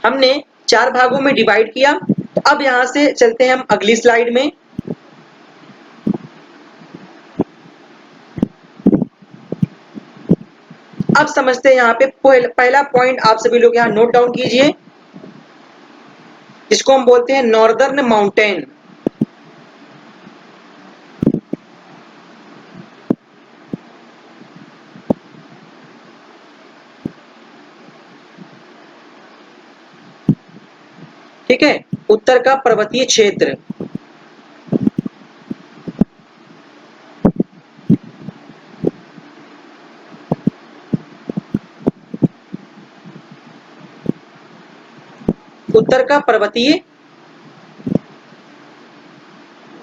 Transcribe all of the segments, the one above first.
हमने 4 भागों में डिवाइड किया। तो अब यहाँ से चलते हैं हम अगली स्लाइड में। अब समझते हैं यहाँ पे पहला पॉइंट आप सभी लोग यहाँ नोट डाउन कीजिए, जिसको हम बोलते हैं नॉर्दर्न माउंटेन। ठीक है, उत्तर का पर्वतीय क्षेत्र। उत्तर का पर्वतीय, इस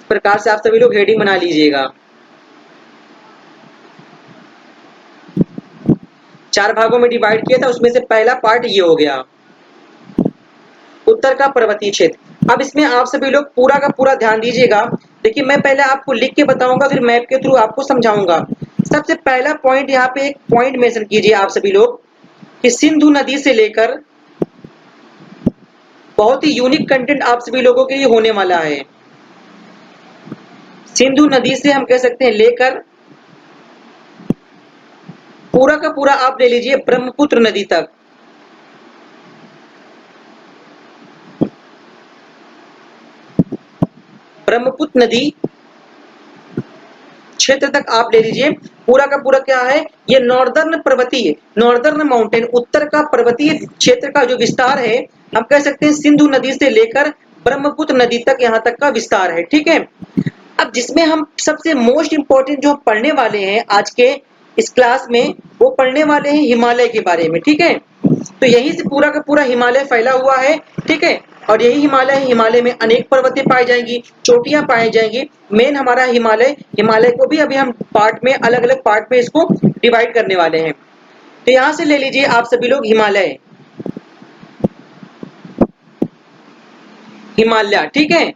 प्रकार से आप सभी लोग हेडिंग बना लीजिएगा। 4 भागों में डिवाइड किया था, उसमें से पहला पार्ट ये हो गया, उत्तर का पर्वतीय क्षेत्र। अब इसमें आप सभी लोग पूरा का पूरा ध्यान दीजिएगा। देखिए, मैं पहले आपको लिख के बताऊंगा, फिर मैप के थ्रू आपको समझाऊंगा। सबसे पहला पॉइंट यहाँ पे एक पॉइंट मेंशन कीजिए आप सभी लोग कि सिंधु नदी से लेकर, बहुत ही यूनिक कंटेंट आप सभी लोगों के लिए होने वाला है। सिंधु नदी से हम कह सकते हैं लेकर पूरा का पूरा आप ले लीजिए ब्रह्मपुत्र नदी तक। ब्रह्मपुत्र नदी क्षेत्र तक आप ले लीजिए। पूरा का पूरा क्या है, ये नॉर्दर्न पर्वतीय, नॉर्दर्न माउंटेन, उत्तर का पर्वतीय क्षेत्र का जो विस्तार है, हम कह सकते हैं सिंधु नदी से लेकर ब्रह्मपुत्र नदी तक, यहाँ तक का विस्तार है। ठीक है, अब जिसमें हम सबसे मोस्ट इंपॉर्टेंट जो पढ़ने वाले हैं आज के इस क्लास में, वो पढ़ने वाले हैं हिमालय के बारे में। ठीक है, तो यहीं से पूरा का पूरा हिमालय फैला हुआ है। ठीक है, और यही हिमालय है, हिमालय में अनेक पर्वतें पाई जाएंगी, चोटियां पाई जाएंगी। मेन हमारा हिमालय, हिमालय को भी अभी हम पार्ट में, अलग अलग पार्ट में इसको डिवाइड करने वाले हैं। तो यहां से ले लीजिए आप सभी लोग हिमालय, हिमालय। ठीक है,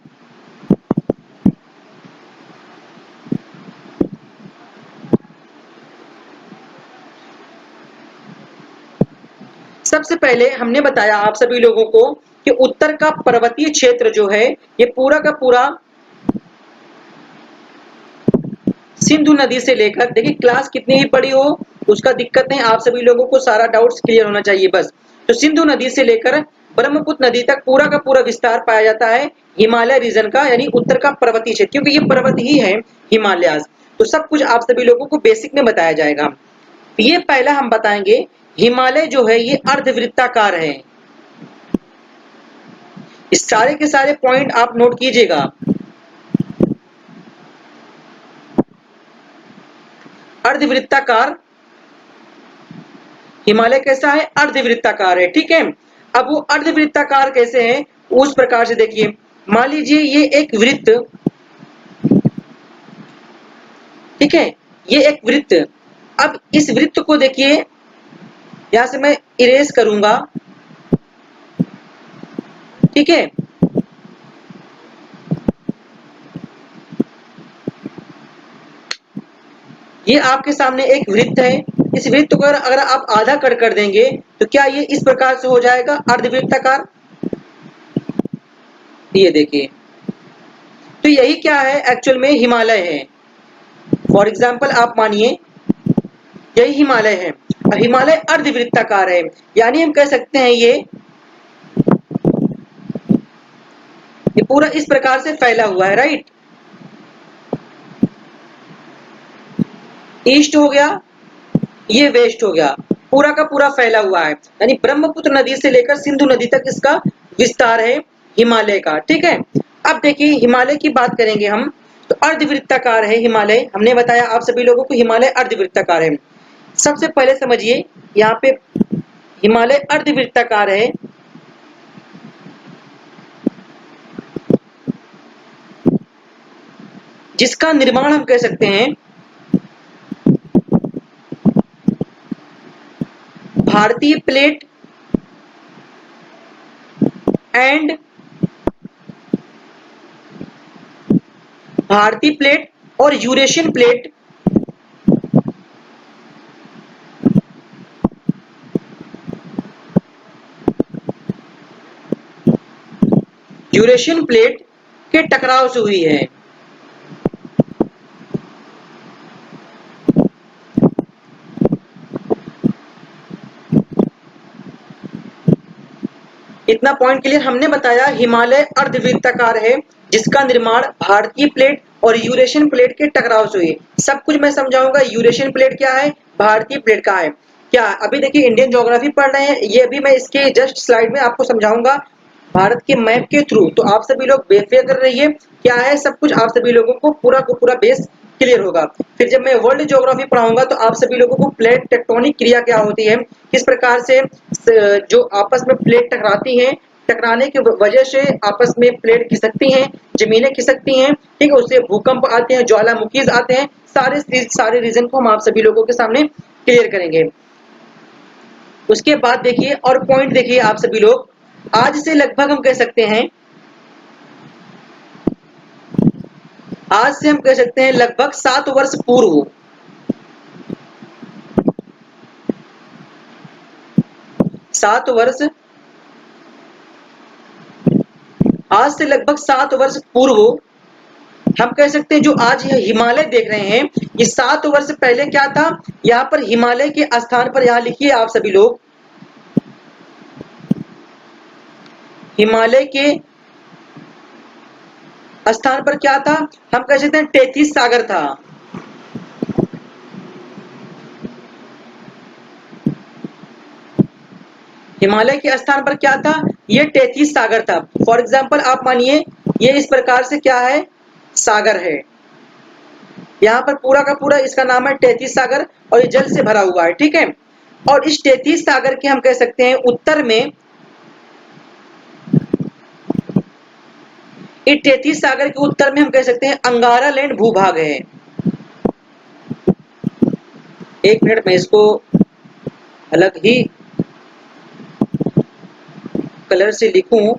सबसे पहले हमने बताया आप सभी लोगों को कि उत्तर का पर्वतीय क्षेत्र जो है, ये पूरा का पूरा सिंधु नदी से लेकर, देखिए क्लास कितनी ही बड़ी हो उसका दिक्कत नहीं, आप सभी लोगों को सारा डाउट्स क्लियर होना चाहिए बस। तो सिंधु नदी से लेकर ब्रह्मपुत्र नदी तक पूरा का पूरा विस्तार पाया जाता है हिमालय रीजन का, यानी उत्तर का पर्वतीय क्षेत्र, क्योंकि ये पर्वत ही है हिमालय। तो सब कुछ आप सभी लोगों को बेसिक में बताया जाएगा। ये पहला हम बताएंगे, हिमालय जो है ये अर्धवृत्ताकार है। इस सारे के सारे पॉइंट आप नोट कीजिएगा। अर्धवृत्ताकार हिमालय कैसा है, अर्धवृत्ताकार है। ठीक है, अब वो अर्धवृत्ताकार कैसे है, उस प्रकार से देखिए, मान लीजिए ये एक वृत्त, ठीक है, ये एक वृत्त। अब इस वृत्त को देखिए, यहां से मैं इरेज करूंगा। ठीक है, ये आपके सामने एक वृत्त है। इस वृत्त को अगर आप आधा कट कर देंगे तो क्या ये इस प्रकार से हो जाएगा अर्धवृत्ताकार। ये देखिए, तो यही क्या है, एक्चुअल में हिमालय है। फॉर एग्जाम्पल आप मानिए यही हिमालय है, और हिमालय अर्धवृत्ताकार है, यानी हम कह सकते हैं ये पूरा इस प्रकार से फैला हुआ है। राइट, ईस्ट हो गया, ये वेस्ट हो गया, पूरा का पूरा फैला हुआ है, यानी ब्रह्मपुत्र नदी से लेकर सिंधु नदी तक इसका विस्तार है हिमालय का। ठीक है, अब देखिए हिमालय की बात करेंगे हम, तो अर्धवृत्ताकार है हिमालय, हमने बताया आप सभी लोगों को हिमालय अर्धवृत्ताकार है। सबसे पहले समझिए, यहाँ पे हिमालय अर्धवृत्ताकार है, जिसका निर्माण हम कह सकते हैं भारतीय प्लेट एंड भारतीय प्लेट और यूरेशियन प्लेट यूरेशियन प्लेट के टकराव से हुई है। इतना पॉइंट क्लियर। हमने बताया हिमालय अर्धवृत्ताकार है जिसका निर्माण भारतीय प्लेट और यूरेशियन प्लेट के टकराव से हुई। सब कुछ मैं समझाऊंगा। यूरेशियन प्लेट क्या है, भारतीय प्लेट क्या है। क्या अभी देखिए इंडियन ज्योग्राफी पढ़ रहे हैं, ये भी मैं इसके जस्ट स्लाइड में आपको समझाऊंगा भारत के मैप के थ्रू। तो आप सभी लोग बेफिक्र रहिए, क्या है सब कुछ आप सभी लोगों को पूरा बेस क्लियर होगा। फिर जब मैं वर्ल्ड ज्योग्राफी पढ़ाऊंगा तो आप सभी लोगों को प्लेट टेक्टोनिक क्रिया क्या होती है, किस प्रकार से जो आपस में प्लेट टकराती हैं, टकराने की वजह से आपस में प्लेट खिसकती हैं, जमीनें खिसकती हैं, ठीक है, उससे भूकंप आते हैं, ज्वालामुखी आते हैं। सारे रीजन को हम आप सभी लोगों के सामने क्लियर करेंगे। उसके बाद देखिए और पॉइंट देखिए आप सभी लोग, आज से लगभग हम कह सकते हैं, आज से हम कह सकते हैं लगभग 7 वर्ष पूर्व, 7 वर्ष, आज से लगभग 7 वर्ष पूर्व हम कह सकते हैं जो आज यह हिमालय देख रहे हैं, ये 7 वर्ष पहले क्या था। यहाँ पर हिमालय के स्थान पर, यहाँ लिखिए आप सभी लोग, हिमालय के स्थान पर क्या था, हम कह सकते हैं 33 सागर था। हिमालय के स्थान पर क्या था, ये 33 सागर था। फॉर एग्जाम्पल आप मानिए ये इस प्रकार से क्या है, सागर है। यहाँ पर पूरा का पूरा इसका नाम है 33 सागर और ये जल से भरा हुआ है, ठीक है। और इस 33 सागर के हम कह सकते हैं उत्तर में, इस 33 सागर के उत्तर में हम कह सकते हैं अंगारा लैंड भूभाग है। एक मिनट में इसको अलग ही कलर से लिखूं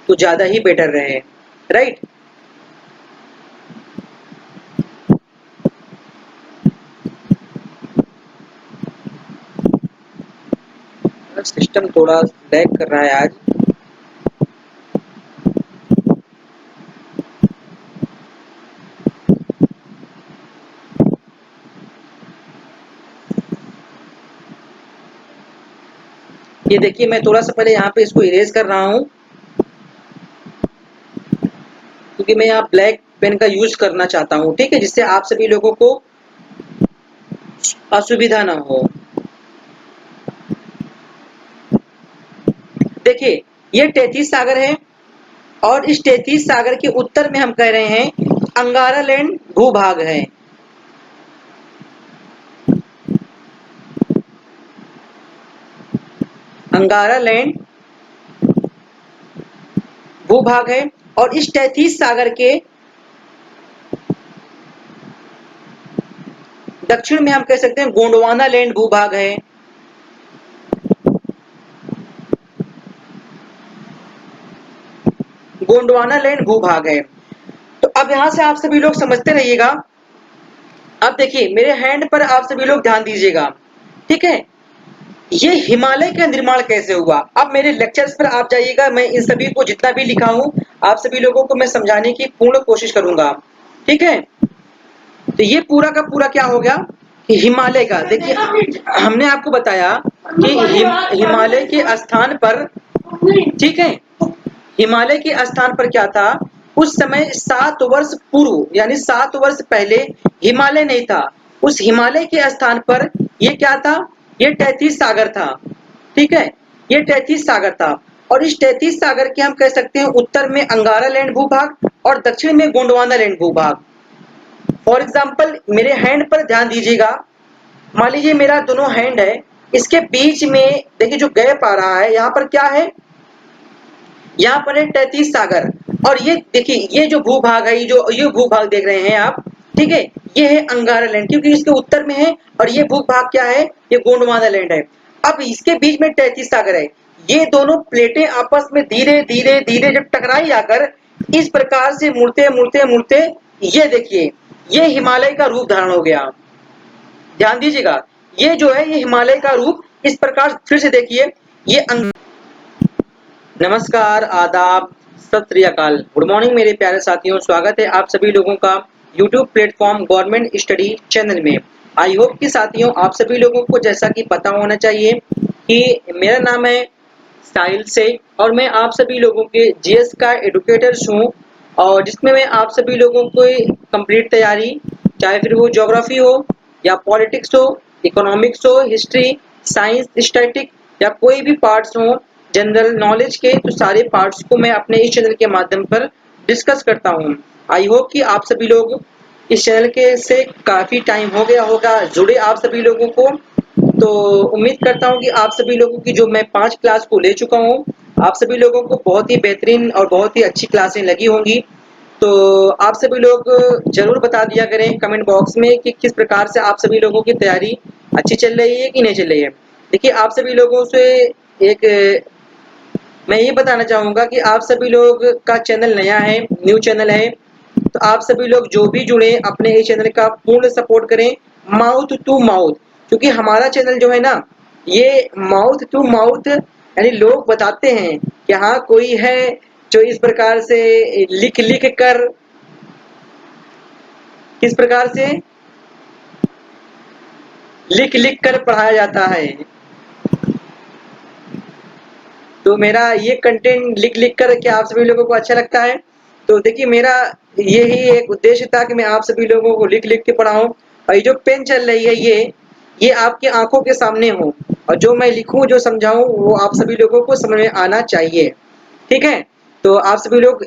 तो ज्यादा ही बेटर रहे, राइट। सिस्टम थोड़ा लैग कर रहा है आज। ये देखिए मैं थोड़ा सा पहले यहाँ पे इसको इरेज कर रहा हूँ क्योंकि मैं यहाँ ब्लैक पेन का यूज करना चाहता हूँ, ठीक है, जिससे आप सभी लोगों को असुविधा ना हो। देखिए ये 33 सागर है और इस 33 सागर के उत्तर में हम कह रहे हैं अंगारा लैंड भूभाग है। अंगारा लैंड भूभाग है और इस 33 सागर के दक्षिण में हम कह सकते हैं गोंडवाना लैंड भूभाग है। गोंडवाना लैंड भूभाग है। तो अब यहां से आप सभी लोग समझते रहिएगा। अब देखिए मेरे हैंड पर आप सभी लोग ध्यान दीजिएगा, ठीक है। ये हिमालय का निर्माण कैसे हुआ, अब मेरे लेक्चर्स पर आप जाइएगा, मैं इन सभी को जितना भी लिखा हूं आप सभी लोगों को मैं समझाने की पूर्ण कोशिश करूंगा, ठीक है। तो ये पूरा का पूरा क्या हो गया कि हिमालय का, देखिए हमने आपको बताया कि हिमालय के स्थान पर, ठीक है, हिमालय के स्थान पर क्या था, उस समय 7 वर्ष पूर्व यानी 7 वर्ष पहले हिमालय नहीं था। उस हिमालय के स्थान पर ये क्या था, ये 33 सागर था, ठीक है, ये 33 सागर था। और इस 33 सागर के हम कह सकते हैं उत्तर में अंगारा लैंड भूभाग और दक्षिण में गोंडवाना लैंड भूभाग। फॉर एग्जाम्पल मेरे हैंड पर ध्यान दीजिएगा, मान लीजिए मेरा दोनों हैंड है, इसके बीच में देखिए जो गैप आ रहा है, यहाँ पर क्या है, यहाँ पर है 33 सागर और ये देखिए ये जो भूभाग है, ये भूभाग देख रहे हैं आप, ठीक है, ये है अंगारा लैंड क्योंकि इसके उत्तर में है और ये भूभाग क्या है, ये गोंडवाना लैंड है। अब इसके बीच में 33 सागर है, ये दोनों प्लेटें आपस में धीरे धीरे धीरे जब टकराई जाकर इस प्रकार से मुड़ते मुड़ते मुड़ते ये देखिए ये हिमालय का रूप धारण हो गया। ध्यान दीजिएगा, ये जो है ये हिमालय का रूप इस प्रकार, फिर से देखिए ये नमस्कार, आदाब, सत श्री अकाल, गुड मॉर्निंग मेरे प्यारे साथियों। स्वागत है आप सभी लोगों का YouTube platform government study channel में। आई होप कि साथियों आप सभी लोगों को जैसा कि पता होना चाहिए कि मेरा नाम है साहिल शेख और मैं आप सभी लोगों के जीएस का एडुकेटर्स हूँ और जिसमें मैं आप सभी लोगों को कंप्लीट तैयारी, चाहे फिर वो ज्योग्राफी हो या पॉलिटिक्स हो, इकोनॉमिक्स हो, हिस्ट्री, साइंस, स्टैटिक या कोई भी पार्ट्स हो जनरल नॉलेज के, तो सारे पार्ट्स को मैं अपने इस चैनल के माध्यम पर डिस्कस करता हूँ। आई होप कि आप सभी लोग इस चैनल के से काफ़ी टाइम हो गया होगा जुड़े आप सभी लोगों को। तो उम्मीद करता हूँ कि आप सभी लोगों की जो मैं 5 क्लास को ले चुका हूँ, आप सभी लोगों को बहुत ही बेहतरीन और बहुत ही अच्छी क्लासें लगी होंगी। तो आप सभी लोग ज़रूर बता दिया करें कमेंट बॉक्स में कि किस प्रकार से आप सभी लोगों की तैयारी अच्छी चल रही है कि नहीं चल रही है। देखिए, आप सभी लोगों से एक मैं ये बताना चाहूँगा कि आप सभी लोग का चैनल नया है, न्यू चैनल है, तो आप सभी लोग जो भी जुड़े अपने इस चैनल का पूर्ण सपोर्ट करें माउथ टू माउथ, क्योंकि हमारा चैनल जो है ना, ये माउथ टू माउथ यानी लोग बताते हैं कि हाँ कोई है जो इस प्रकार से लिख लिख कर, किस प्रकार से लिख लिख कर पढ़ाया जाता है। तो मेरा ये कंटेंट लिख लिख कर क्या आप सभी लोगों को अच्छा लगता है? तो देखिए, मेरा यही एक उद्देश्य था कि मैं आप सभी लोगों को लिख लिख के पढ़ाऊं और ये जो पेन चल रही है ये आपकी आंखों के सामने हो और जो मैं लिखूं जो समझाऊं वो आप सभी लोगों को समझ में आना चाहिए। ठीक है? तो आप सभी लोग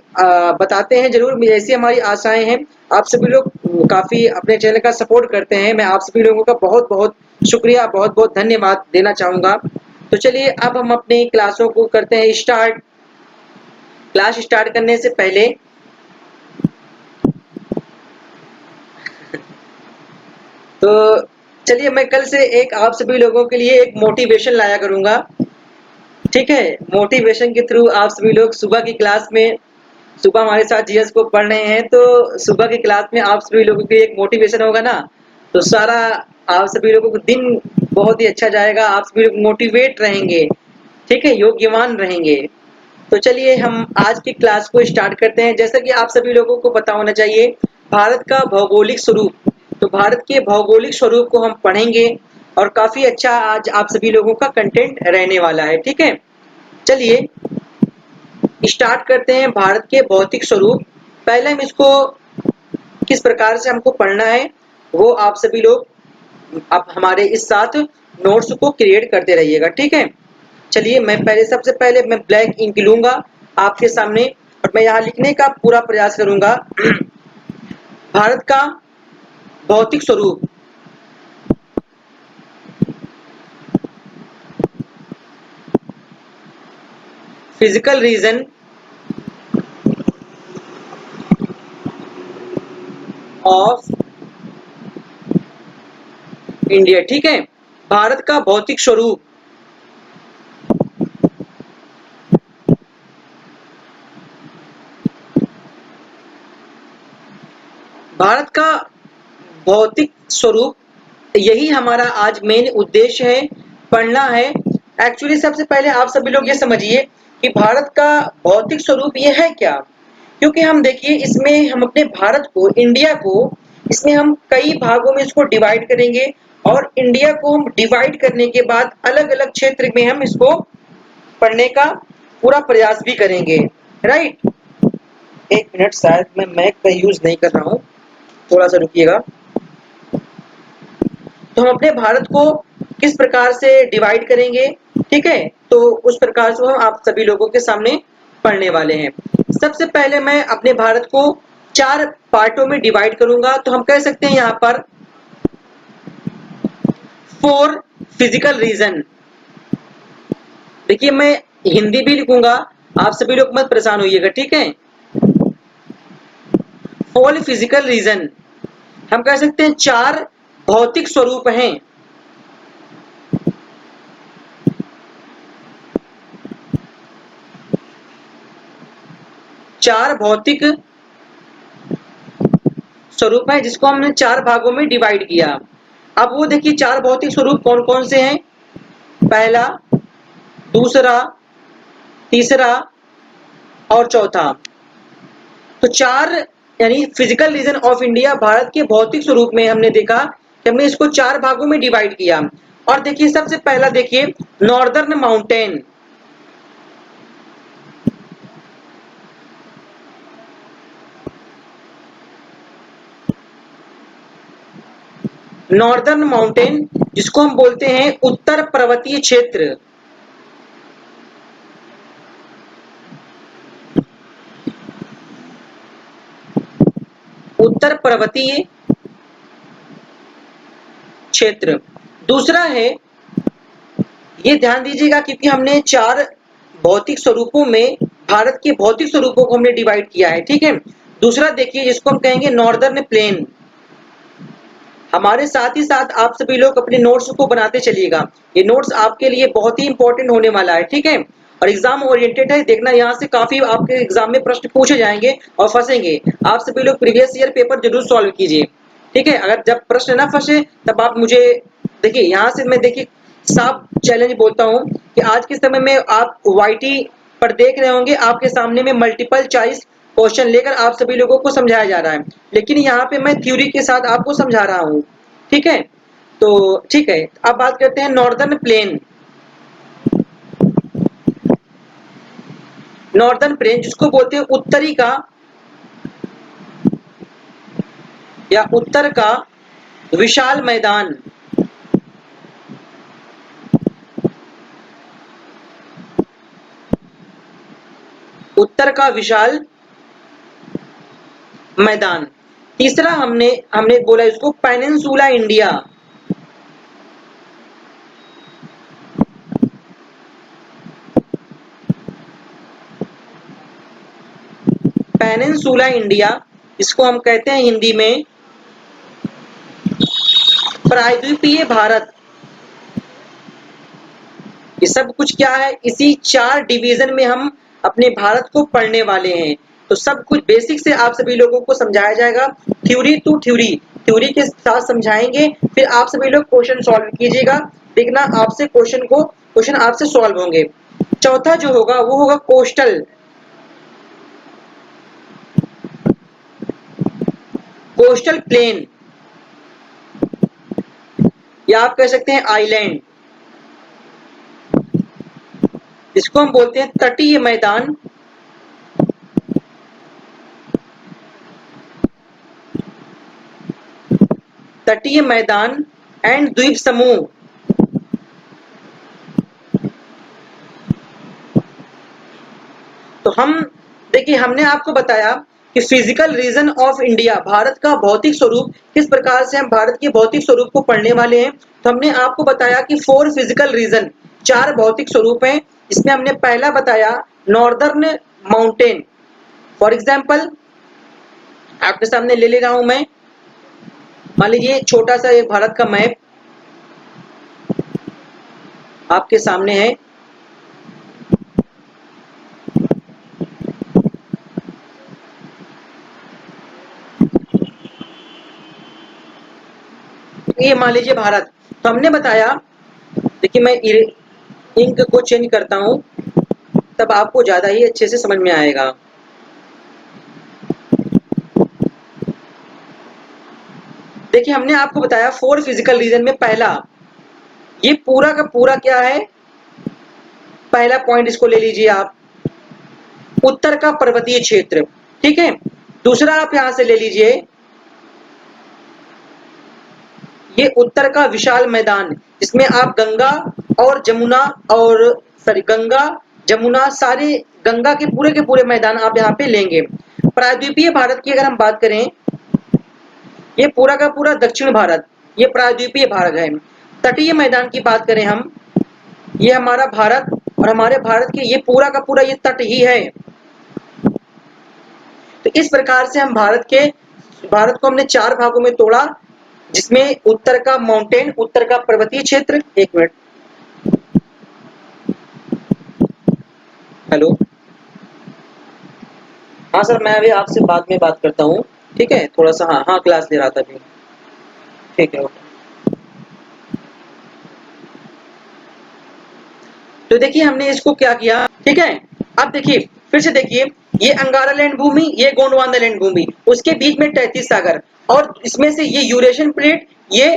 बताते हैं जरूर, ऐसी हमारी आशाएं हैं। आप सभी लोग काफी अपने चैनल का सपोर्ट करते हैं, मैं आप सभी लोगों का बहुत बहुत शुक्रिया, बहुत बहुत धन्यवाद देना चाहूंगा। तो चलिए अब हम अपनी क्लासों को करते हैं स्टार्ट। क्लास स्टार्ट करने से पहले तो चलिए मैं कल से एक आप सभी लोगों के लिए एक मोटिवेशन लाया करूंगा। ठीक है? मोटिवेशन के थ्रू आप सभी लोग सुबह की क्लास में, सुबह हमारे साथ जीएस को पढ़ रहे हैं तो सुबह की क्लास में आप सभी लोगों के एक मोटिवेशन होगा ना, तो सारा आप सभी लोगों को दिन बहुत ही अच्छा जाएगा, आप सभी लोग मोटिवेट रहेंगे। ठीक है? योग्यवान रहेंगे। तो चलिए हम आज की क्लास को स्टार्ट करते हैं। जैसा कि आप सभी लोगों को पता होना चाहिए भारत का भौगोलिक स्वरूप, तो भारत के भौगोलिक स्वरूप को हम पढ़ेंगे और काफी अच्छा आज आप सभी लोगों का कंटेंट रहने वाला है। ठीक है? चलिए स्टार्ट करते हैं भारत के भौतिक स्वरूप। पहले हम इसको किस प्रकार से हमको पढ़ना है वो आप सभी लोग आप हमारे इस साथ नोट्स को क्रिएट करते रहिएगा। ठीक है? चलिए मैं पहले सबसे पहले मैं ब्लैक इंक लूंगा आपके सामने और मैं यहाँ लिखने का पूरा प्रयास करूंगा। भारत का भौतिक स्वरूप, फिजिकल रीजन ऑफ इंडिया। ठीक है? भारत का भौतिक स्वरूप, भारत का भौतिक स्वरूप, यही हमारा आज मेन उद्देश्य है, पढ़ना है। एक्चुअली सबसे पहले आप सभी लोग ये समझिए कि भारत का भौतिक स्वरूप ये है क्या, क्योंकि हम देखिए इसमें हम अपने भारत को, इंडिया को, इसमें हम कई भागों में इसको डिवाइड करेंगे और इंडिया को हम डिवाइड करने के बाद अलग अलग क्षेत्र में हम इसको पढ़ने का पूरा प्रयास भी करेंगे। राइट? एक मिनट, शायद मैं मैक का यूज नहीं कर रहा हूँ, थोड़ा सा रुकिएगा। तो हम अपने भारत को किस प्रकार से डिवाइड करेंगे, ठीक है, तो उस प्रकार से हम आप सभी लोगों के सामने पढ़ने वाले हैं। सबसे पहले मैं अपने भारत को 4 पार्टों में डिवाइड करूंगा, तो हम कह सकते हैं यहाँ पर 4 फिजिकल रीजन। देखिए मैं हिंदी भी लिखूंगा, आप सभी लोग मत परेशान होइएगा। ठीक है? 4 फिजिकल रीजन, हम कह सकते हैं 4 भौतिक स्वरूप हैं। 4 भौतिक स्वरूप है जिसको हमने 4 भागों में डिवाइड किया। अब वो देखिए 4 भौतिक स्वरूप कौन कौन से हैं। पहला, दूसरा, तीसरा और चौथा। तो चार यानी physical region of India, Bharat के भौतिक स्वरूप में हमने देखा कि हमने इसको चार भागों में डिवाइड किया। और देखिए सबसे पहला देखिए नॉर्दर्न माउंटेन। नॉर्दर्न माउंटेन जिसको हम बोलते हैं उत्तर पर्वतीय क्षेत्र। उत्तर पर्वतीय क्षेत्र। दूसरा है, ये ध्यान दीजिएगा क्योंकि हमने चार भौतिक स्वरूपों में भारत के भौतिक स्वरूपों को हमने डिवाइड किया है, ठीक है। दूसरा देखिए जिसको हम कहेंगे नॉर्दर्न प्लेन। हमारे साथ ही साथ आप सभी लोग अपने नोट्स को बनाते चलिएगा, ये नोट्स आपके लिए बहुत ही इंपॉर्टेंट होने वाला है, ठीक है। और एग्जाम ओरिएंटेड है, देखना यहाँ से काफी आपके एग्जाम में प्रश्न पूछे जाएंगे और फंसेंगे। आप सभी लोग प्रीवियस ईयर पेपर जरूर सॉल्व कीजिए, ठीक है। अगर जब प्रश्न ना फंसे तब आप मुझे देखिए, यहाँ से मैं देखिए साफ चैलेंज बोलता हूँ कि आज के समय में आप वाईटी पर देख रहे होंगे, आपके सामने में मल्टीपल चॉइस क्वेश्चन लेकर आप सभी लोगों को समझाया जा रहा है, लेकिन यहाँ पे मैं थ्योरी के साथ आपको समझा रहा हूँ, ठीक है। तो ठीक है, अब बात करते हैं नॉर्दर्न प्लेन। नॉर्दर्न प्लेन जिसको बोलते हैं उत्तरी का या उत्तर का विशाल मैदान। उत्तर का विशाल मैदान। तीसरा हमने हमने बोला इसको पेनिनसुला इंडिया। पेनिनसुला इंडिया इसको हम कहते हैं हिंदी में प्रायद्वीपीय भारत। ये सब कुछ क्या है, इसी चार डिवीजन में हम अपने भारत को पढ़ने वाले हैं। तो सब कुछ बेसिक से आप सभी लोगों को समझाया जाएगा, थ्योरी टू थ्योरी, थ्योरी के साथ समझाएंगे, फिर आप सभी लोग क्वेश्चन सॉल्व कीजिएगा, देखना आपसे क्वेश्चन आपसे सॉल्व होंगे। चौथा जो होगा वो होगा कोस्टल, कोस्टल प्लेन या आप कह सकते हैं आइलैंड, इसको हम बोलते हैं तटीय मैदान। तटीय मैदान एंड द्वीप समूह। तो हम देखिए, हमने आपको बताया कि physical region of India, Bharat का भौतिक स्वरूप, किस प्रकार से हम भारत के भौतिक स्वरूप को पढ़ने वाले हैं। तो हमने आपको बताया कि 4 फिजिकल रीजन, 4 भौतिक स्वरूप हैं। इसमें हमने पहला बताया नॉर्दर्न माउंटेन। फॉर एग्जाम्पल आपके सामने ले रहा हूं मैं, मान लीजिए छोटा सा एक भारत का मैप आपके सामने है। ये मान लीजिए भारत। तो हमने बताया, देखिए मैं इंक को चेंज करता हूं तब आपको ज्यादा ही अच्छे से समझ में आएगा। देखिए हमने आपको बताया 4 फिजिकल रीजन में पहला, ये पूरा का पूरा क्या है, पहला पॉइंट इसको ले लीजिए आप, उत्तर का पर्वतीय क्षेत्र, ठीक है। दूसरा आप यहां से ले लीजिए, ये उत्तर का विशाल मैदान, जिसमें आप गंगा और जमुना और गंगा जमुना सारे गंगा के पूरे मैदान आप यहाँ पे लेंगे। प्रायद्वीपीय भारत की अगर हम बात करें, ये पूरा का पूरा दक्षिण भारत, ये प्रायद्वीपीय भारत है। तटीय मैदान की बात करें हम, ये हमारा भारत और हमारे भारत के ये पूरा का पूरा ये तट ही है। तो इस प्रकार से हम भारत को हमने 4 भागों में तोड़ा, जिसमें उत्तर का माउंटेन, उत्तर का पर्वतीय क्षेत्र। एक मिनट, हेलो, हाँ सर, मैं अभी आपसे बाद में बात करता हूँ, ठीक है। थोड़ा सा हाँ हाँ क्लास ले रहा था अभी, ठीक है। तो देखिए हमने इसको क्या किया, ठीक है। अब देखिए, फिर से देखिए, ये अंगारा लैंड भूमि, ये गोंडवाना लैंड भूमि, उसके बीच में 33 सागर, और इसमें से ये यूरेशियन प्लेट, ये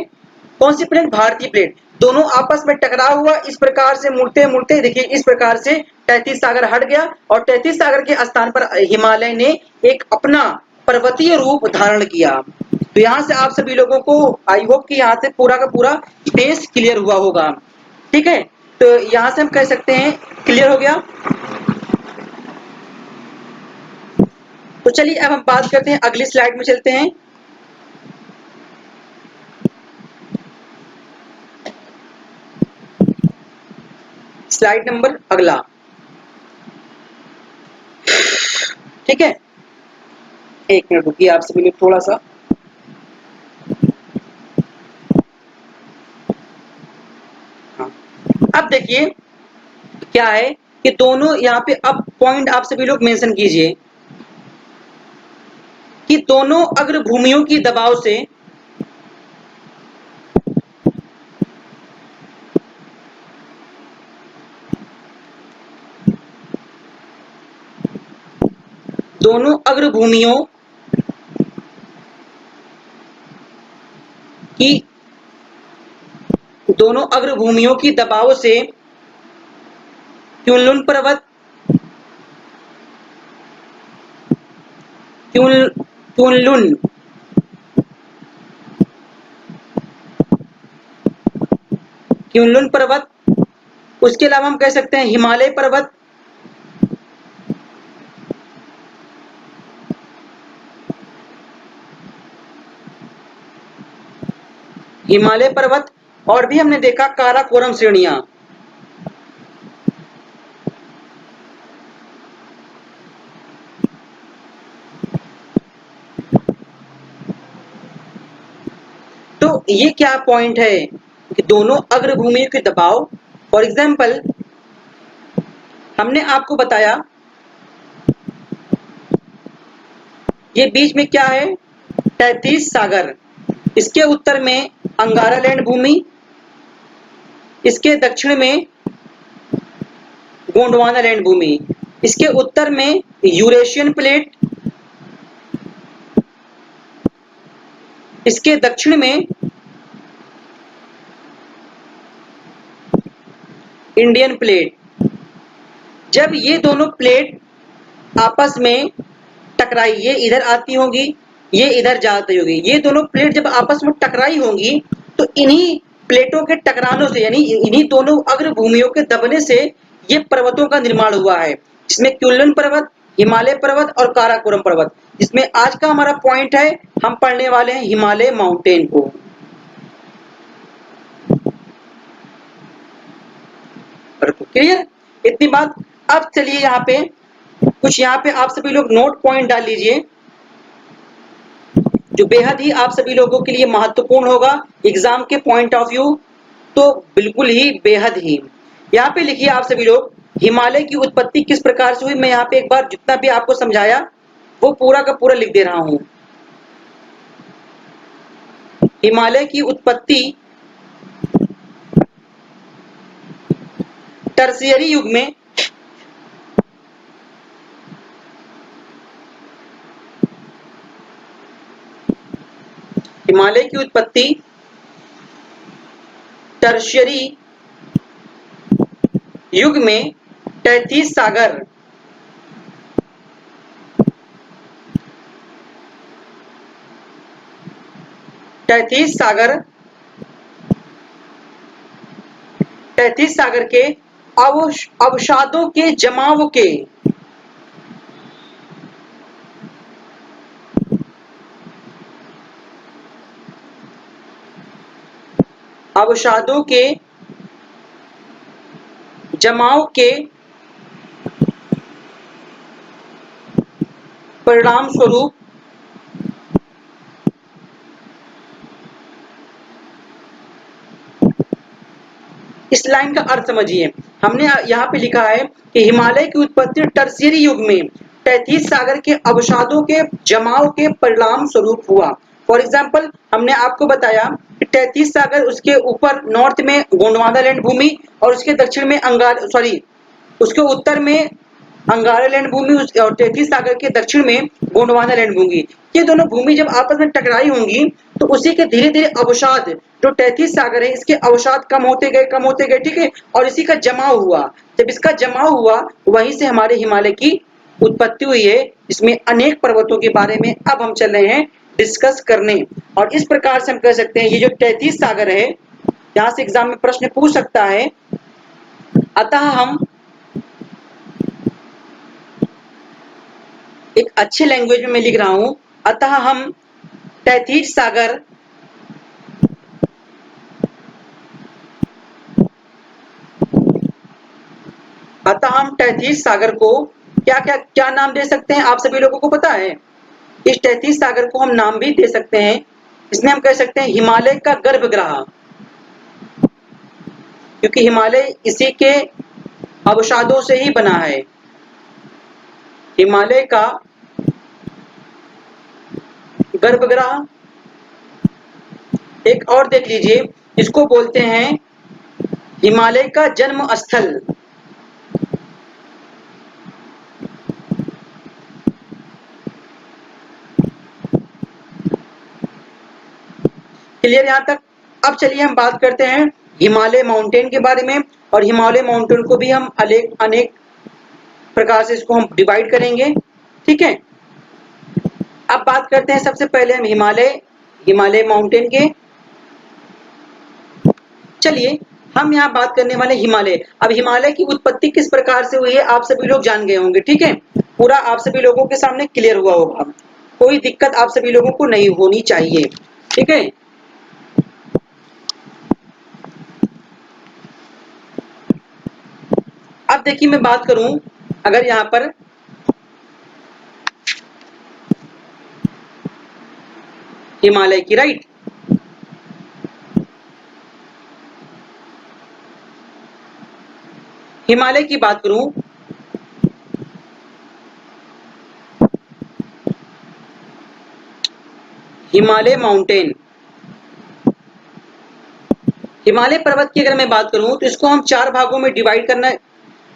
कौन सी प्लेट? भारतीय प्लेट। दोनों आपस में टकरा हुआ, इस प्रकार से मुड़ते मुड़ते देखिए इस प्रकार से 33 सागर हट गया, और 33 सागर के स्थान पर हिमालय ने एक अपना पर्वतीय रूप धारण किया। तो यहाँ से आप सभी लोगों को आई होप कि यहाँ से पूरा का पूरा बेस क्लियर हुआ होगा। ठीक है, तो यहाँ से हम कह सकते हैं क्लियर हो गया। तो चलिए अब हम बात करते हैं, अगली स्लाइड में चलते हैं। स्लाइड नंबर अगला, ठीक है, एक मिनट रुकिए आप सभी लोग थोड़ा सा। हाँ, अब देखिए क्या है कि दोनों यहाँ पे अब पॉइंट आप सभी लोग मेंशन कीजिए कि दोनों अग्र भूमियों की दबाव से दोनों अग्र भूमियों की दोनों अग्र भूमियों की दबाव से क्युनलुन पर्वत क्युनलुन क्युनलुन पर्वत, उसके अलावा हम कह सकते हैं हिमालय पर्वत, हिमालय पर्वत, और भी हमने देखा काराकोरम श्रेणियां। तो ये क्या पॉइंट है कि दोनों अग्र भूमियों के दबाव, फॉर एग्जाम्पल हमने आपको बताया ये बीच में क्या है? 33 सागर, इसके उत्तर में अंगारा लैंड भूमि, इसके दक्षिण में गोंडवाना लैंड भूमि, इसके उत्तर में यूरेशियन प्लेट, इसके दक्षिण में इंडियन प्लेट। जब ये दोनों प्लेट आपस में टकराई, ये इधर आती होगी, ये इधर जाती होगी, ये दोनों प्लेट जब आपस में टकराई होंगी तो इन्हीं प्लेटों के टकराने से, यानी इन्हीं दोनों अग्र भूमियों के दबने से ये पर्वतों का निर्माण हुआ है, जिसमें क्युनलुन पर्वत, हिमालय पर्वत और काराकोरम पर्वत। इसमें आज का हमारा पॉइंट है, हम पढ़ने वाले हैं हिमालय माउंटेन को। क्लियर? इतनी बात। अब चलिए यहाँ पे कुछ, यहाँ पे आप सभी लोग नोट पॉइंट डाल लीजिए जो बेहद ही आप सभी लोगों के लिए महत्वपूर्ण होगा एग्जाम के पॉइंट ऑफ व्यू, तो बिल्कुल ही बेहद ही। यहाँ पे लिखिए आप सभी लोग, हिमालय की उत्पत्ति किस प्रकार से हुई। मैं यहाँ पे एक बार जितना भी आपको समझाया वो पूरा का पूरा लिख दे रहा हूं। हिमालय की उत्पत्ति टर्शियरी युग में हिमालय की उत्पत्ति टर्शियरी युग में 33 सागर 33 सागर 33 सागर के अवसादों के जमाव के अवसादों के जमाव के परिणाम स्वरूप इस लाइन का अर्थ समझिए। हमने यहाँ पे लिखा है कि हिमालय की उत्पत्ति टर्शियरी युग में 33 सागर के अवसादों के जमाव के परिणाम स्वरूप हुआ। फॉर एग्जाम्पल हमने आपको बताया कि 33 सागर, उसके ऊपर नॉर्थ में गोंडवाना लैंड भूमि और उसके दक्षिण में उसके उत्तर में अंगारा लैंड भूमि और तैतीस सागर के दक्षिण में गोंडवाना लैंड भूमि। ये दोनों भूमि जब आपस में टकराई होंगी तो उसी के धीरे धीरे अवसाद, जो 33 सागर है इसके अवसाद कम होते गए, ठीक है, और इसी का जमाव हुआ। जब इसका जमाव हुआ वहीं से हमारे हिमालय की उत्पत्ति हुई है। इसमें अनेक पर्वतों के बारे में अब हम चल रहे हैं डिस्कस करने। और इस प्रकार से हम कह सकते हैं ये जो 33 सागर है, यहाँ से एग्जाम में प्रश्न पूछ सकता है। अतः हम एक अच्छे लैंग्वेज में मैं लिख रहा हूं, अतः हम 33 सागर को क्या नाम दे सकते हैं, आप सभी लोगों को पता है। इस 33 सागर को हम नाम भी दे सकते हैं। इसमें हम कह सकते हैं हिमालय का गर्भगृह, क्योंकि हिमालय इसी के अवसादों से ही बना है। हिमालय का गर्भगृह। एक और देख लीजिए, इसको बोलते हैं हिमालय का जन्म स्थल। क्लियर यहाँ तक। अब चलिए हम बात करते हैं हिमालय माउंटेन के बारे में, और हिमालय माउंटेन को भी हम अनेक प्रकार से इसको हम डिवाइड करेंगे, ठीक है। अब बात करते हैं सबसे पहले हम हिमालय माउंटेन के। चलिए हम यहाँ बात करने वाले हिमालय। अब हिमालय की उत्पत्ति किस प्रकार से हुई है आप सभी लोग जान गए होंगे, ठीक है। पूरा आप सभी लोगों के सामने क्लियर हुआ होगा, कोई दिक्कत आप सभी लोगों को नहीं होनी चाहिए, ठीक है। अब देखिए मैं बात करूं, अगर यहाँ पर हिमालय की, राइट, हिमालय की बात करूं, हिमालय माउंटेन, हिमालय पर्वत की अगर मैं बात करूं तो इसको हम 4 भागों में डिवाइड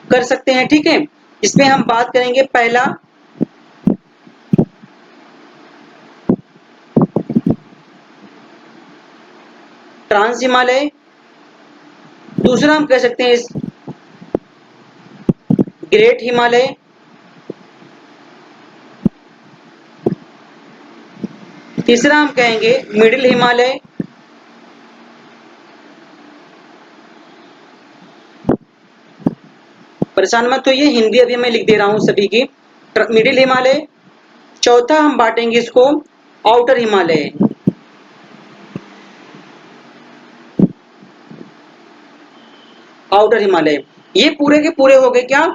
कर सकते हैं, ठीक है। इसमें हम बात करेंगे, पहला ट्रांस हिमालय, दूसरा हम कह सकते हैं ग्रेट हिमालय, तीसरा हम कहेंगे मिडिल हिमालय, परेशान मत होइए, हिंदी अभी मैं लिख दे रहा हूं सभी की, मिडिल हिमालय। चौथा हम बांटेंगे इसको आउटर हिमालय, आउटर हिमालय। ये पूरे के पूरे हो गए क्या,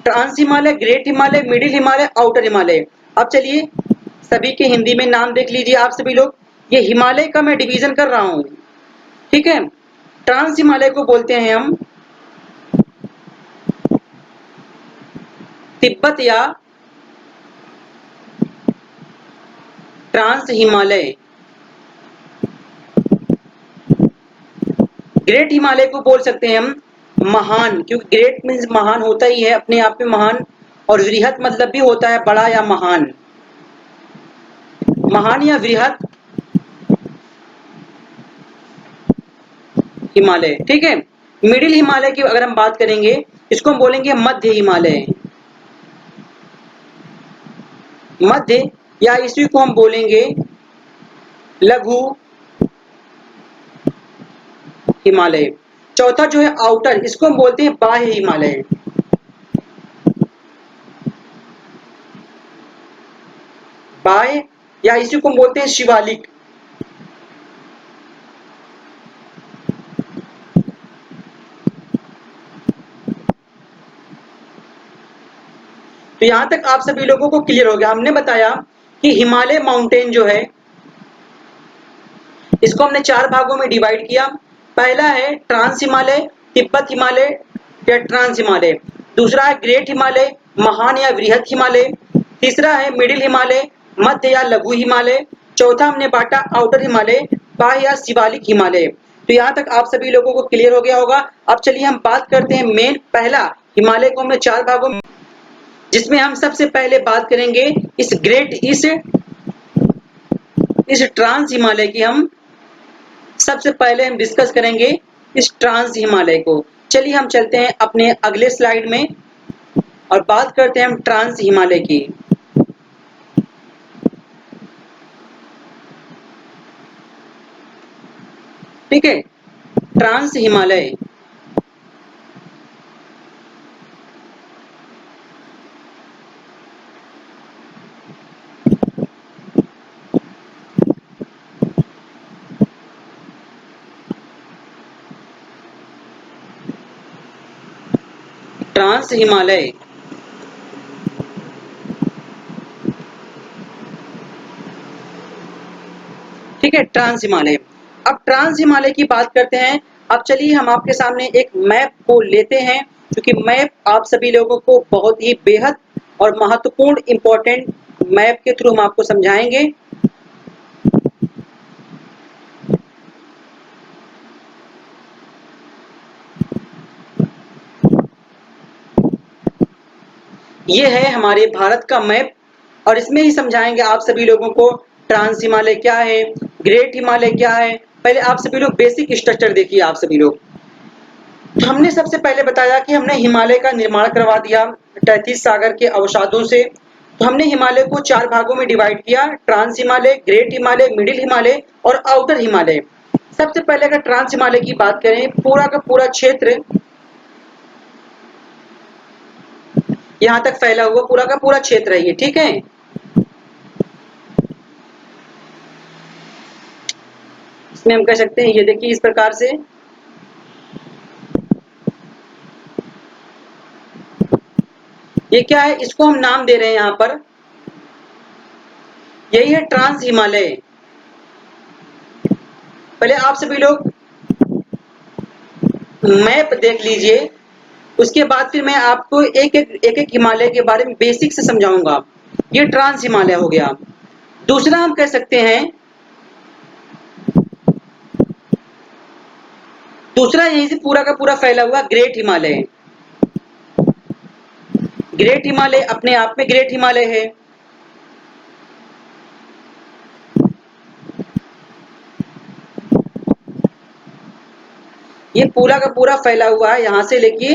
trans Himalaya, great Himalaya, middle Himalaya, outer Himalaya. अब चलिए सभी के हिंदी में नाम देख लीजिए आप सभी लोग। ये हिमालय का मैं डिवीजन कर रहा हूं, ठीक है। ट्रांस हिमालय को बोलते हैं हम तिब्बत या ट्रांस हिमालय। ग्रेट हिमालय को बोल सकते हैं हम महान, क्योंकि ग्रेट मीन्स महान होता ही है अपने आप में महान, और वृहत मतलब भी होता है बड़ा या महान, महान या वृहत हिमालय, ठीक है। मिडिल हिमालय की अगर हम बात करेंगे, इसको हम बोलेंगे मध्य हिमालय, मध्य, या इसी को हम बोलेंगे लघु हिमालय। चौथा जो है आउटर, इसको हम बोलते हैं बाह्य हिमालय, बाह्य, या इसी को हम बोलते हैं शिवालिक। तो यहां तक आप सभी लोगों को क्लियर हो गया। हमने बताया कि हिमालय माउंटेन जो है इसको हमने 4 भागों में डिवाइड किया। पहला है ट्रांस हिमालय, तिब्बत हिमालय या ट्रांस हिमालय। दूसरा है ग्रेट हिमालय, महान या वृहत हिमालय। तीसरा है मिडिल हिमालय, मध्य या लघु हिमालय। चौथा हमने बांटा आउटर हिमालय, बाह्य या शिवालिक हिमालय। तो यहाँ तक आप सभी लोगों को क्लियर हो गया होगा। अब चलिए हम बात करते हैं मेन, पहला हिमालय को हमने 4 भागों में, जिसमें हम सबसे पहले बात करेंगे इस ट्रांस हिमालय की। हम सबसे पहले हम डिस्कस करेंगे इस ट्रांस हिमालय को। चलिए हम चलते हैं अपने अगले स्लाइड में और बात करते हैं हम ट्रांस हिमालय की। ठीक है, ट्रांस हिमालय। ट्रांस हिमालय ठीक है, ट्रांस हिमालय। अब ट्रांस हिमालय की बात करते हैं। अब चलिए हम आपके सामने एक मैप को लेते हैं, क्योंकि मैप आप सभी लोगों को बहुत ही बेहद और महत्वपूर्ण इंपॉर्टेंट मैप के थ्रू हम आपको समझाएंगे। ये है हमारे भारत का मैप और इसमें ही समझाएंगे आप सभी लोगों को ट्रांस हिमालय क्या है, ग्रेट हिमालय क्या है। पहले आप सभी लोग बेसिक स्ट्रक्चर देखिए। आप सभी लोग, तो हमने सबसे पहले बताया कि हमने हिमालय का निर्माण करवा दिया तैतीस सागर के अवसादों से। तो हमने हिमालय को 4 भागों में डिवाइड किया, trans Himalaya, great Himalaya, middle Himalaya और आउटर हिमालय। सबसे पहले अगर ट्रांस हिमालय की बात करें, पूरा का पूरा क्षेत्र यहाँ तक फैला हुआ पूरा का पूरा क्षेत्र है ये। ठीक है, इसमें हम कह सकते हैं, ये देखिए इस प्रकार से ये क्या है, इसको हम नाम दे रहे हैं यहाँ पर, यही है ट्रांस हिमालय। पहले आप सभी लोग मैप देख लीजिए, उसके बाद फिर मैं आपको एक एक हिमालय के बारे में बेसिक से समझाऊंगा। ये ट्रांस हिमालय हो गया। दूसरा हम कह सकते हैं, दूसरा यहीं से पूरा का पूरा फैला हुआ ग्रेट हिमालय। ग्रेट हिमालय अपने आप में ग्रेट हिमालय है। ये पूरा का पूरा फैला हुआ है, यहां से लेके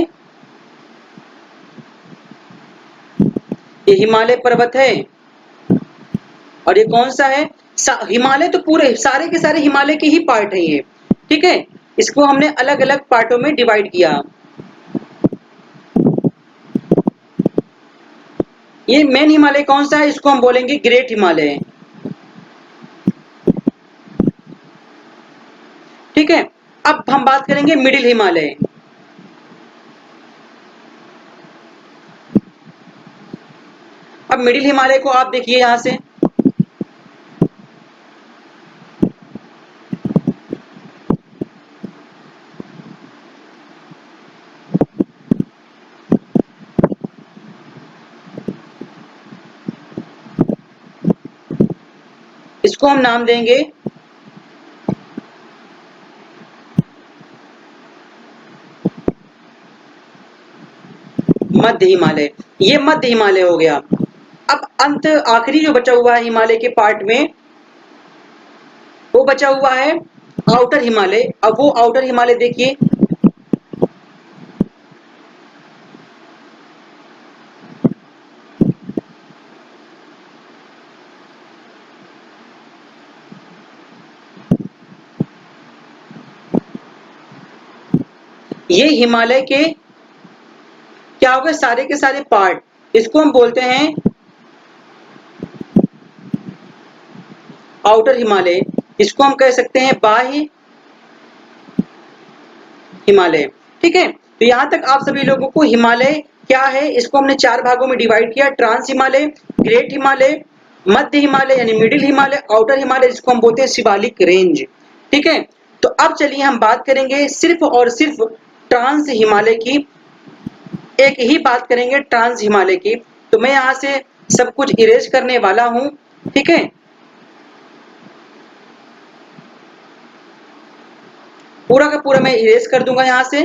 ये हिमालय पर्वत है। और ये कौन सा है, हिमालय तो पूरे सारे के सारे हिमालय के ही पार्ट है ये। ठीक है, इसको हमने अलग अलग पार्टों में डिवाइड किया। ये मेन हिमालय कौन सा है, इसको हम बोलेंगे ग्रेट हिमालय। ठीक है, अब हम बात करेंगे मिडिल हिमालय। अब मिडिल हिमालय को आप देखिए यहां से, इसको हम नाम देंगे मध्य हिमालय। ये मध्य हिमालय हो गया। अब अंत आखिरी जो बचा हुआ है हिमालय के पार्ट में, वो बचा हुआ है आउटर हिमालय। अब वो आउटर हिमालय देखिए, ये हिमालय के क्या हो गए, सारे के सारे पार्ट। इसको हम बोलते हैं आउटर हिमालय। इसको हम कह सकते हैं बाह्य हिमालय। ठीक है, तो यहां तक आप सभी लोगों को हिमालय क्या है, इसको हमने 4 भागों में डिवाइड किया, ट्रांस हिमालय, ग्रेट हिमालय, मध्य हिमालय यानी मिडिल हिमालय, आउटर हिमालय जिसको हम बोलते हैं शिवालिक रेंज। ठीक है, तो अब चलिए हम बात करेंगे सिर्फ और सिर्फ ट्रांस हिमालय की। एक ही बात करेंगे ट्रांस हिमालय की। तो मैं यहां से सब कुछ इरेज करने वाला हूं। ठीक है, पूरा का पूरा मैं इरेज कर दूंगा। यहां से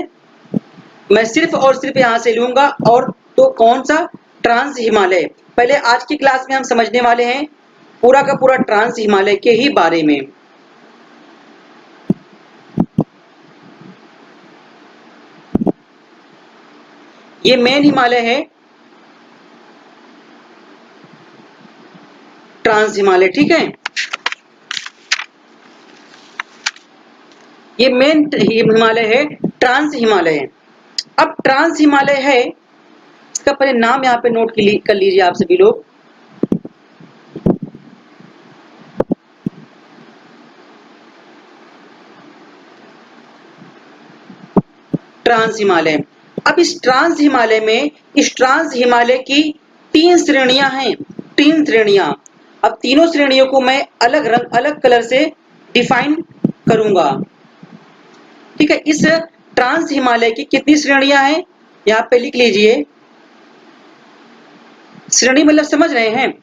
मैं सिर्फ और सिर्फ यहां से लूंगा, और तो कौन सा, ट्रांस हिमालय। पहले आज की क्लास में हम समझने वाले हैं पूरा का पूरा ट्रांस हिमालय के ही बारे में। ये मेन हिमालय है, ट्रांस हिमालय, ठीक है। ये मेन हिमालय है, ट्रांस हिमालय। अब ट्रांस हिमालय है, इसका पहले नाम यहाँ पे नोट कर लीजिए आप सभी लोग। ट्रांस हिमालय। अब इस ट्रांस हिमालय में, इस ट्रांस हिमालय की 3 श्रेणियां हैं, 3 श्रेणियां। अब तीनों श्रेणियों को मैं अलग रंग, अलग कलर से डिफाइन करूंगा, ठीक है। इस ट्रांस हिमालय की कितनी श्रेणियां हैं, यहाँ पे लिख लीजिए। श्रेणी मतलब समझ रहे हैं।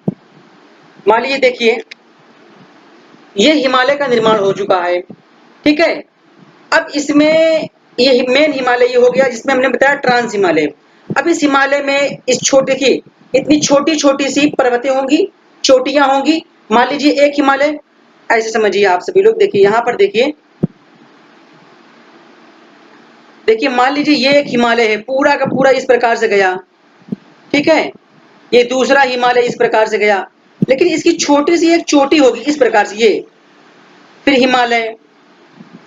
मान लीजिए देखिए, ये हिमालय का निर्माण हो चुका है, ठीक है। अब इसमें ये मेन हिमालय ये हो गया, जिसमें हमने बताया ट्रांस हिमालय। अब इस हिमालय में इस छोटे की इतनी छोटी छोटी सी पर्वतें होंगी, चोटियां होंगी। मान लीजिए एक हिमालय, ऐसे समझिए आप सभी लोग। देखिए यहाँ पर देखिए, देखिए मान लीजिए ये एक हिमालय है, पूरा का पूरा इस प्रकार से गया, ठीक है। ये दूसरा हिमालय इस प्रकार से गया, लेकिन इसकी छोटी सी एक चोटी होगी इस प्रकार से, ये फिर हिमालय,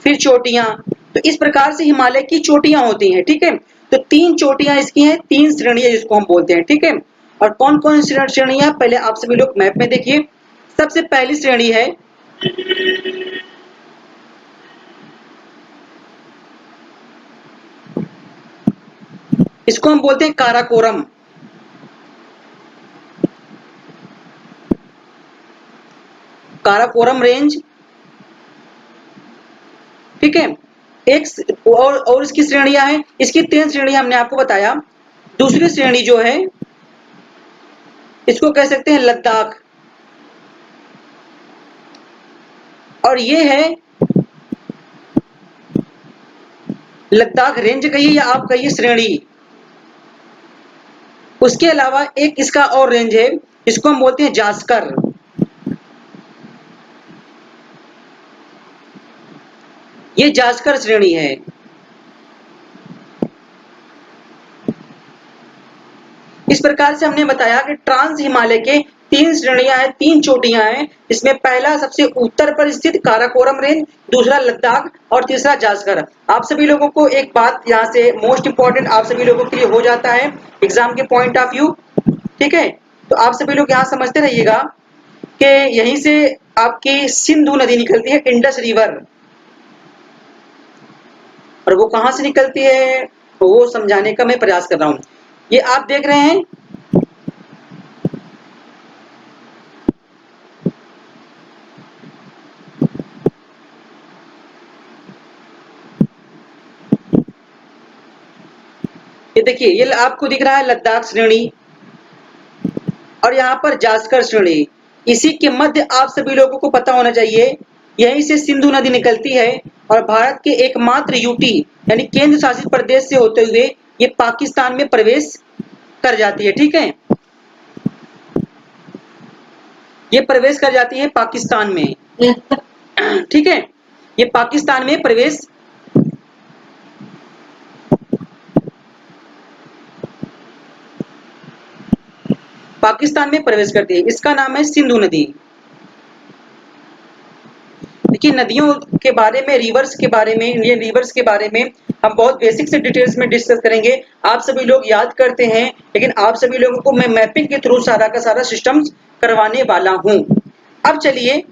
फिर चोटियां। तो इस प्रकार से हिमालय की चोटियां होती हैं, ठीक है। तो 3 चोटियां इसकी हैं, 3 श्रेणियां जिसको हम बोलते हैं, ठीक है। और कौन कौन सी श्रेणियां, पहले आप सभी लोग मैप में देखिए। सबसे पहली श्रेणी है, इसको हम बोलते हैं काराकोरम। काराकोरम रेंज, ठीक है। एक और इसकी श्रेणियां हैं, इसकी 3 श्रेणियां हमने आपको बताया। दूसरी श्रेणी जो है, इसको कह सकते हैं लद्दाख, और ये है लद्दाख रेंज कहिए या आप कहिए श्रेणी। उसके अलावा एक इसका और रेंज है, इसको हम बोलते हैं जास्कर। ये जास्कर श्रेणी है। इस प्रकार से हमने बताया कि ट्रांस हिमालय के 3 श्रेणियां हैं, 3 चोटियां हैं। इसमें पहला सबसे उत्तर पर स्थित काराकोरम रेंज, दूसरा लद्दाख और तीसरा जास्कर। आप सभी लोगों को एक बात यहाँ से मोस्ट इंपॉर्टेंट आप सभी लोगों के लिए हो जाता है एग्जाम के पॉइंट ऑफ व्यू, ठीक है। तो आप सभी लोग यहाँ समझते रहिएगा कि यहीं से आपकी सिंधु नदी निकलती है, इंडस रिवर। और वो कहां से निकलती है वो समझाने का मैं प्रयास कर रहा हूं। ये आप देख रहे हैं, ये देखिए, ये आपको दिख रहा है लद्दाख श्रेणी, और यहाँ पर जास्कर श्रेणी। इसी के मध्य आप सभी लोगों को पता होना चाहिए, यहीं से सिंधु नदी निकलती है और भारत के एकमात्र यूटी यानी केंद्र शासित प्रदेश से होते हुए ये पाकिस्तान में प्रवेश कर जाती है, ठीक है। ये प्रवेश कर जाती है पाकिस्तान में, ठीक है। ये पाकिस्तान में प्रवेश करती है। इसका नाम है सिंधु नदी। देखिए नदियों के बारे में, रिवर्स के बारे में, इंडियन रिवर्स के बारे में हम बहुत बेसिक से डिटेल्स में डिस्कस करेंगे। आप सभी लोग याद करते हैं, लेकिन आप सभी लोगों को मैं मैपिंग के थ्रू सारा का सारा सिस्टम करवाने वाला हूं। अब चलिए,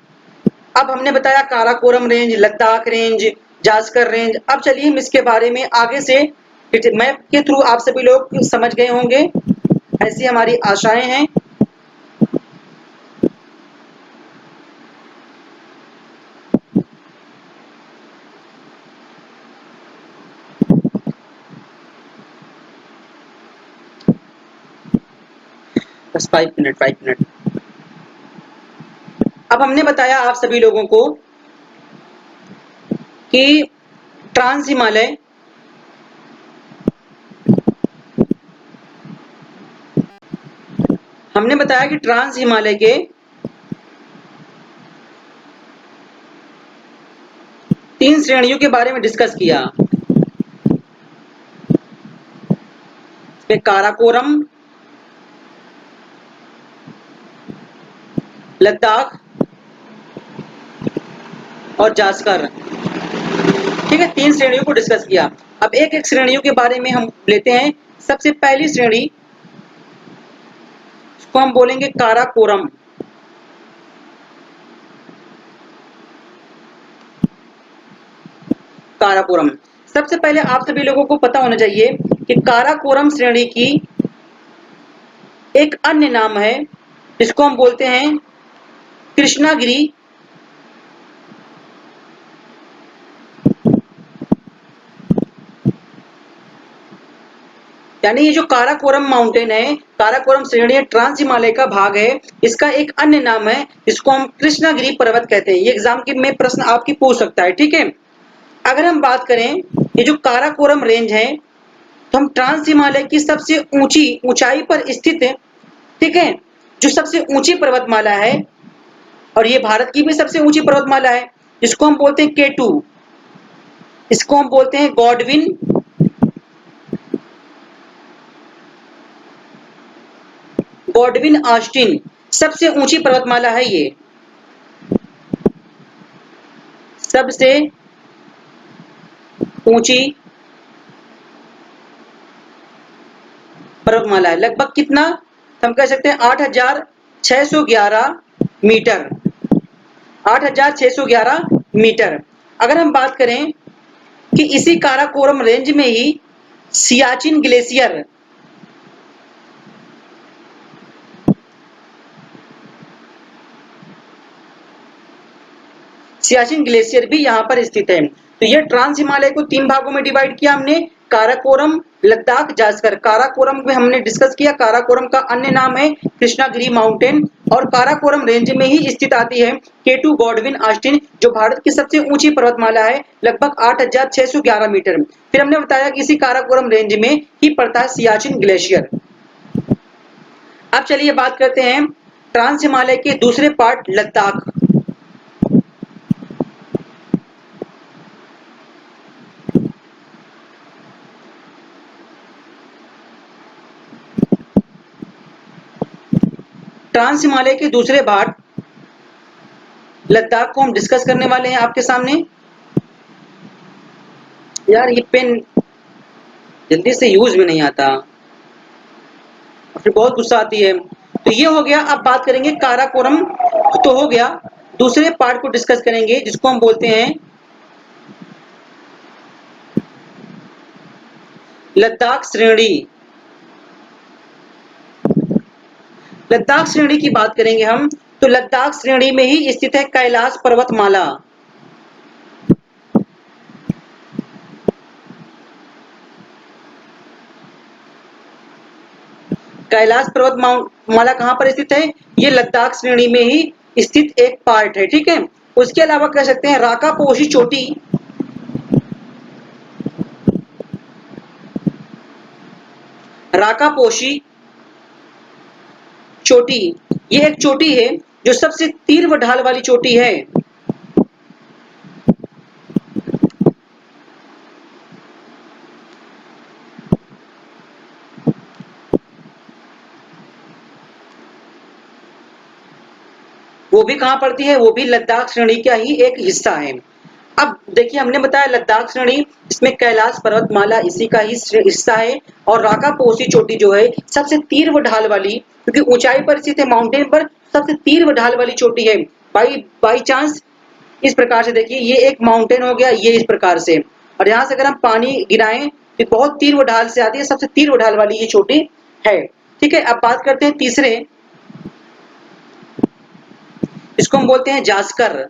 अब हमने बताया Karakoram range, Ladakh range, Zanskar range. अब चलिए हम इसके बारे में आगे से मैप के थ्रू आप सभी लोग समझ गए होंगे, ऐसी हमारी आशाएं हैं। बस 5 मिनट, 5 मिनट। अब हमने बताया आप सभी लोगों को कि ट्रांस हमने बताया कि ट्रांस हिमालय के 3 श्रेणियों के बारे में डिस्कस किया। काराकोरम, लद्दाख और जास्कर। ठीक है, 3 श्रेणियों को डिस्कस किया। अब एक एक श्रेणियों के बारे में हम लेते हैं। सबसे पहली श्रेणी इसको हम बोलेंगे काराकोरम। काराकोरम, सबसे पहले आप सभी लोगों को पता होना चाहिए कि काराकोरम श्रेणी की एक अन्य नाम है जिसको हम बोलते हैं कृष्णागिरी यानी ये जो काराकोरम माउंटेन है, काराकोरम श्रेणी ट्रांस हिमालय का भाग है। इसका एक अन्य नाम है जिसको हम कृष्णागिरी पर्वत कहते हैं। ये एग्जाम के में प्रश्न आपकी पूछ सकता है। ठीक है, अगर हम बात करें ये जो काराकोरम रेंज है तो हम ट्रांस हिमालय की सबसे ऊंचाई पर स्थित है। ठीक है, जो सबसे ऊंची पर्वतमाला है और ये भारत की भी सबसे ऊंची पर्वतमाला है जिसको हम बोलते हैं K2। इसको हम बोलते हैं गॉडविन ऑस्टिन सबसे ऊंची पर्वतमाला है। ये सबसे ऊंची पर्वतमाला है। लगभग कितना हम कह सकते हैं 8611 मीटर। 8611 मीटर। अगर हम बात करें कि इसी काराकोरम रेंज में ही सियाचिन ग्लेशियर भी यहाँ पर स्थित है। तो ये ट्रांस हिमालय को 3 भागों में डिवाइड किया हमने, काराकोरम, लद्दाख, जास्कर। काराकोरम में हमने डिस्कस किया, काराकोरम का अन्य नाम है कृष्णागिरी माउंटेन और काराकोरम रेंज में ही स्थित आती है K2 गॉडविन ऑस्टिन जो भारत की सबसे ऊंची पर्वतमाला है, लगभग 8611 मीटर। फिर हमने बताया कि इसी काराकोरम रेंज में ही पड़ता है सियाचिन ग्लेशियर। अब चलिए बात करते हैं ट्रांस हिमालय के दूसरे पार्ट लद्दाख। ट्रांस हिमालय के दूसरे भाग लद्दाख को हम डिस्कस करने वाले हैं आपके सामने। यार ये पेन जल्दी से यूज में नहीं आता, फिर बहुत गुस्सा आती है। तो ये हो गया। अब बात करेंगे काराकोरम तो हो गया, दूसरे पार्ट को डिस्कस करेंगे जिसको हम बोलते हैं लद्दाख श्रेणी। लद्दाख श्रेणी की बात करेंगे हम तो लद्दाख श्रेणी में ही स्थित है कैलाश पर्वतमाला। कैलाश पर्वतमाला कहां पर स्थित है? ये लद्दाख श्रेणी में ही स्थित एक पार्ट है। ठीक है, उसके अलावा कह सकते हैं राकापोशी चोटी। राकापोशी चोटी ये एक चोटी है जो सबसे तीव्र ढाल वाली चोटी है। वो भी कहां पड़ती है? वो भी लद्दाख श्रेणी का ही एक हिस्सा है। अब देखिए, हमने बताया लद्दाख श्रेणी इसमें कैलाश पर्वतमाला इसी का ही हिस्सा है और राकापोशी चोटी जो है सबसे तीव्र ढाल वाली, क्योंकि ऊंचाई पर स्थित है माउंटेन पर, सबसे तीव्र ढाल वाली चोटी है। बाई चांस इस प्रकार से देखिए, ये एक माउंटेन हो गया, ये इस प्रकार से, और यहाँ से अगर हम पानी गिराएं तो बहुत तीव्र ढाल से आती है, सबसे तीव्र ढाल वाली ये चोटी है। ठीक है, अब बात करते हैं तीसरे, इसको हम बोलते हैं जास्कर।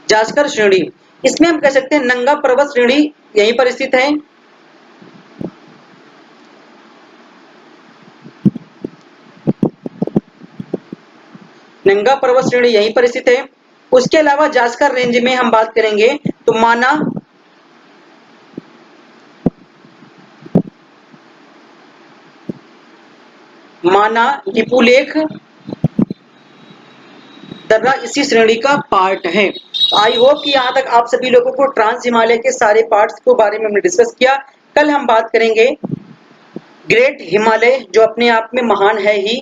जास्कर श्रेणी, इसमें हम कह सकते हैं नंगा पर्वत श्रेणी यहीं पर स्थित है। नंगा पर्वत श्रेणी यहीं पर स्थित है। उसके अलावा जास्कर रेंज में हम बात करेंगे तो माना, लिपुलेख, दर्रा इसी श्रेणी का पार्ट है। आई होप कि यहाँ तक आप सभी लोगों को ट्रांस हिमालय के सारे पार्ट्स के बारे में हमने डिस्कस किया। कल हम बात करेंगे ग्रेट हिमालय, जो अपने आप में महान है ही।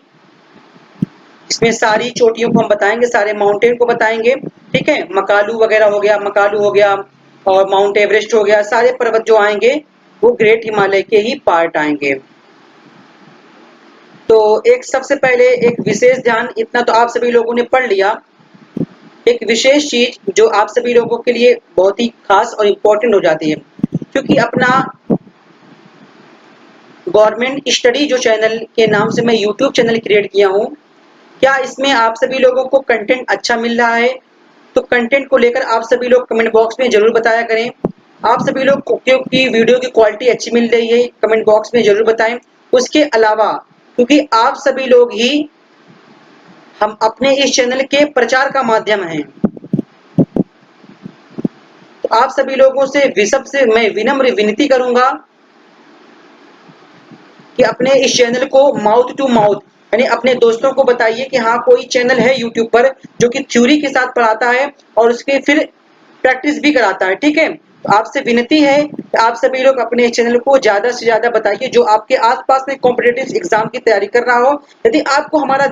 इसमें सारी चोटियों को हम बताएंगे, सारे माउंटेन को बताएंगे, ठीक है। मकालू वगैरह हो गया, मकालू हो गया और माउंट एवरेस्ट हो गया, सारे पर्वत जो आएंगे वो ग्रेट हिमालय के ही पार्ट आएंगे। तो एक सबसे पहले एक विशेष ध्यान, इतना तो आप सभी लोगों ने पढ़ लिया। एक विशेष चीज जो आप सभी लोगों के लिए बहुत ही खास और इम्पोर्टेंट हो जाती है, क्योंकि अपना गवर्नमेंट स्टडी जो चैनल के नाम से मैं यूट्यूब चैनल क्रिएट किया हूँ, क्या इसमें आप सभी लोगों को कंटेंट अच्छा मिल रहा है? तो कंटेंट को लेकर आप सभी लोग कमेंट बॉक्स में जरूर बताया करें। आप सभी लोग को क्योंकि वीडियो की क्वालिटी अच्छी मिल रही है, कमेंट बॉक्स में जरूर बताएं। उसके अलावा क्योंकि आप सभी लोग ही हम अपने इस चैनल के प्रचार का माध्यम हैं, तो आप सभी लोगों से सबसे मैं विनम्र विनती करूंगा कि अपने इस चैनल को माउथ टू माउथ यानी अपने दोस्तों को बताइए कि हाँ कोई चैनल है यूट्यूब पर जो कि थ्योरी के साथ पढ़ाता है और उसके फिर प्रैक्टिस भी कराता है, ठीक है। तो आपसे विनती है कि आप सभी लोग अपने चैनल को ज्यादा से ज्यादा बताइए, जो आपके आसपास में कॉम्पिटिटिव एग्जाम की तैयारी कर रहा हो। यदि आपको हमारा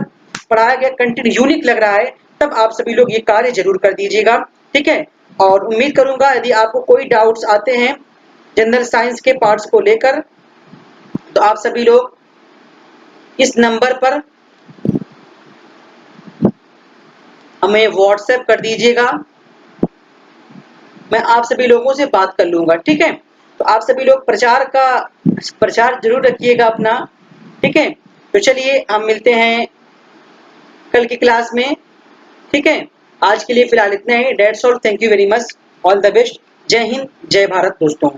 पढ़ाया गया कंटेंट यूनिक लग रहा है, तब आप सभी लोग ये कार्य जरूर कर दीजिएगा, ठीक है। और उम्मीद करूंगा यदि आपको कोई डाउट्स आते हैं जनरल साइंस के पार्ट्स को लेकर, तो आप सभी लोग इस नंबर पर हमें व्हाट्सएप कर दीजिएगा, मैं आप सभी लोगों से बात कर लूंगा, ठीक है। तो आप सभी लोग प्रचार जरूर रखिएगा अपना, ठीक है। तो चलिए हम मिलते हैं कल की क्लास में, ठीक है। आज के लिए फिलहाल इतना ही। That's all, thank you very much, all the best. जय हिंद, जय भारत दोस्तों।